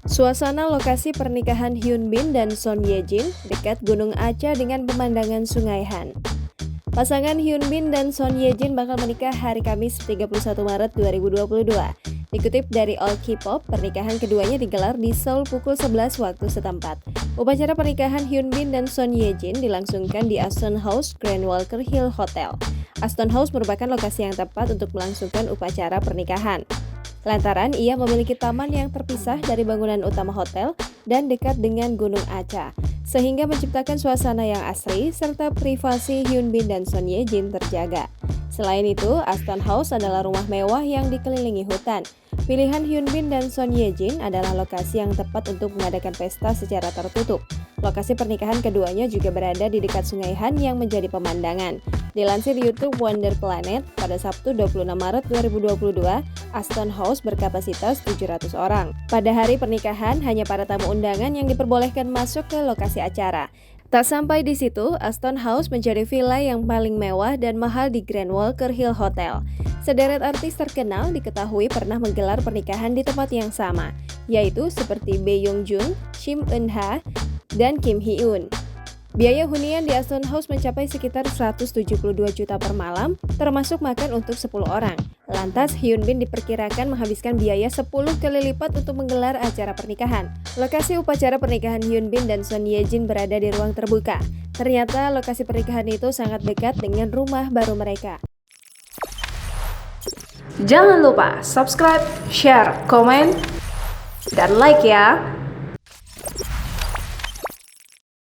Suasana lokasi pernikahan Hyun Bin dan Son Ye Jin dekat Gunung Aca dengan pemandangan Sungai Han. Pasangan Hyun Bin dan Son Ye Jin bakal menikah hari Kamis 31 Maret 2022. Dikutip dari All K-pop, pernikahan keduanya digelar di Seoul pukul 11 waktu setempat. Upacara pernikahan Hyun Bin dan Son Ye Jin dilangsungkan di Aston House Grand Walker Hill Hotel. Aston House merupakan lokasi yang tepat untuk melangsungkan upacara pernikahan. Lantaran ia memiliki taman yang terpisah dari bangunan utama hotel dan dekat dengan Gunung Aca, sehingga menciptakan suasana yang asri serta privasi Hyun Bin dan Son Ye Jin terjaga. Selain itu, Aston House adalah rumah mewah yang dikelilingi hutan. Pilihan Hyun Bin dan Son Ye Jin adalah lokasi yang tepat untuk mengadakan pesta secara tertutup. Lokasi pernikahan keduanya juga berada di dekat Sungai Han yang menjadi pemandangan. Dilansir YouTube Wonder Planet, pada Sabtu 26 Maret 2022, Aston House berkapasitas 700 orang. Pada hari pernikahan, hanya para tamu undangan yang diperbolehkan masuk ke lokasi acara. Tak sampai di situ, Aston House menjadi villa yang paling mewah dan mahal di Grand Walker Hill Hotel. Sederet artis terkenal diketahui pernah menggelar pernikahan di tempat yang sama, yaitu seperti Bae Yong Joon, Shim Eun Ha, dan Kim Hee Eun. Biaya hunian di Aston House mencapai sekitar 172 juta per malam, termasuk makan untuk 10 orang. Lantas, Hyun Bin diperkirakan menghabiskan biaya 10 kali lipat untuk menggelar acara pernikahan. Lokasi upacara pernikahan Hyun Bin dan Son Ye Jin berada di ruang terbuka. Ternyata lokasi pernikahan itu sangat dekat dengan rumah baru mereka. Jangan lupa subscribe, share, komen, dan like ya!